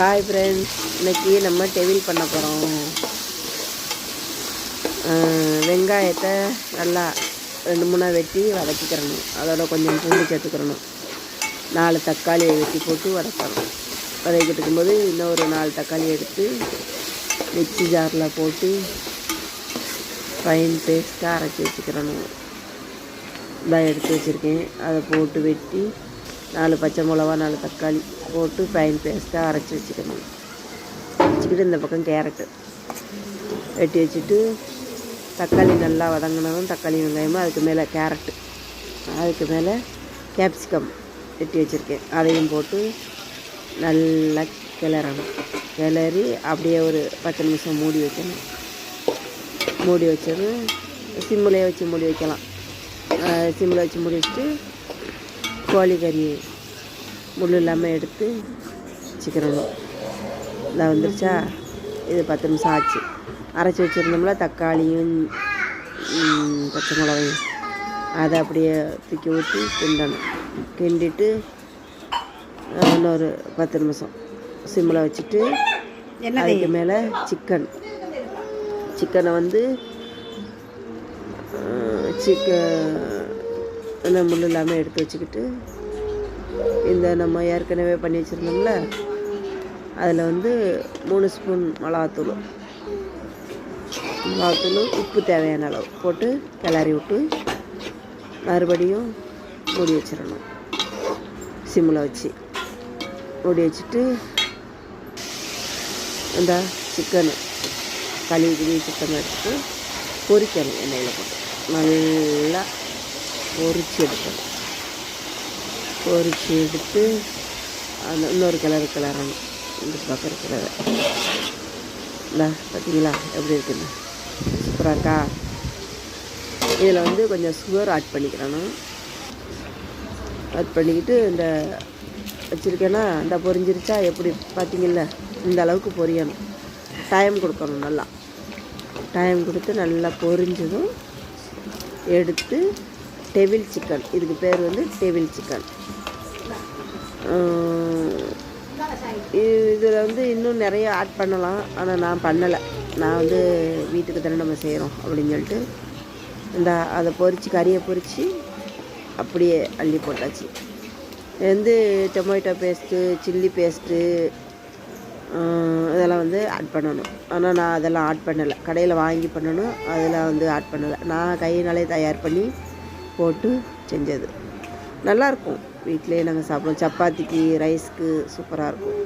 Hi friends, இன்றைக்கி நம்ம devil பண்ண போகிறோம். வெங்காயத்தை நல்லா 2-3 வெட்டி வதக்கிக்கிறணும். அதோட கொஞ்சம் பூண்டு சேர்த்துக்கிறணும். 4 தக்காளியை வெட்டி போட்டு வதக்கணும். வதக்கிட்டு இருக்கும்போது இன்னொரு 4 தக்காளி எடுத்து மிக்ஸி ஜாரில் போட்டு ஃபைன் பேஸ்ட்டாக அரைச்சி வச்சுக்கிறணும். இதான் எடுத்து வச்சுருக்கேன். அதை போட்டு வெட்டி 4 பச்சை மிளகா 4 தக்காளி போட்டு ஃபைன் பேஸ்ட்டாக அரைச்சி வச்சுக்கணும். வச்சுக்கிட்டு இந்த பக்கம் கேரட்டு வெட்டி வச்சுட்டு தக்காளி நல்லா வதங்கினதும் தக்காளி வெங்காயமும் அதுக்கு மேலே கேரட்டு, அதுக்கு மேலே கேப்சிகம் வெட்டி வச்சுருக்கேன். அதையும் போட்டு நல்லா கிளறணும். கிளறி அப்படியே ஒரு 10 நிமிஷம் மூடி வைக்கணும். மூடி வச்சது சிம்மிலே வச்சு மூடி வைக்கலாம். சிம்மில் வச்சு மூடி வச்சுட்டு கோழிக்கறி முள் இல்லாமல் எடுத்து வச்சுக்கிறணும். இதாக வந்துருச்சா, இது 10 நிமிஷம் ஆச்சு. அரைச்சி வச்சுருந்தோம்ல தக்காளியும் பச்சை மிளகையும், அதை அப்படியே தூக்கி ஊற்றி கிண்டணும். கிண்டிட்டு இன்னொரு 10 நிமிஷம் சிம்மில் வச்சுட்டு அதுக்கு மேலே சிக்கனை வந்து இந்த முள் இல்லாமல் எடுத்து வச்சுக்கிட்டு இந்த நம்ம ஏற்கனவே பண்ணி வச்சுருந்தோம்ல அதில் வந்து 3 ஸ்பூன் மிளகாத்தூள், உப்பு தேவையான அளவு போட்டு கிளறி விட்டு மறுபடியும் மூடி வச்சிடணும். சிம்மில் வச்சு மூடி வச்சுட்டு இந்த சிக்கனை கழுவி சிக்கனை எடுத்துட்டு பொரிக்கணும். எண்ணெயில் போட்டு நல்லா பொரிச்சு எடுக்கணும். பொரிச்சு எடுத்து அந்த இன்னொரு கிளறணும். இந்த பக்கம் இருக்கிறத பார்த்தீங்களா எப்படி இருக்குன்னு, சூப்பராக்கா. இதில் வந்து கொஞ்சம் சுகர் ஆட் பண்ணிக்கிறணும். ஆட் பண்ணிக்கிட்டு இந்த வச்சுருக்கேன்னா இந்த பொரிஞ்சிருச்சா எப்படி பார்த்தீங்களா, இந்த அளவுக்கு பொரியணும். டைம் கொடுக்கணும். நல்லா டைம் கொடுத்து நல்லா பொரிஞ்சதும் எடுத்து டெவில் சிக்கன், இதுக்கு பேர் வந்து டெவில் சிக்கன். இதில் வந்து இன்னும் நிறைய ஆட் பண்ணலாம், ஆனால் நான் பண்ணலை. நான் வந்து வீட்டுக்கு தானே நம்ம செய்கிறோம் அப்படின்னு சொல்லிட்டு அதை பொரித்து கறியை பொரித்து அப்படியே அள்ளி போட்டாச்சு. இது வந்து டொமேட்டோ பேஸ்ட்டு, சில்லி பேஸ்ட்டு இதெல்லாம் வந்து ஆட் பண்ணணும். ஆனால் நான் அதெல்லாம் ஆட் பண்ணலை. கடையில் வாங்கி பண்ணணும், அதெல்லாம் வந்து ஆட் பண்ணலை. நான் கையினாலே தயார் பண்ணி போட்டு செஞ்சது. நல்லாயிருக்கும். வீட்டிலே நாங்கள் சாப்பிடுவோம். சப்பாத்திக்கு ரைஸ்க்கு சூப்பராக இருக்கும்.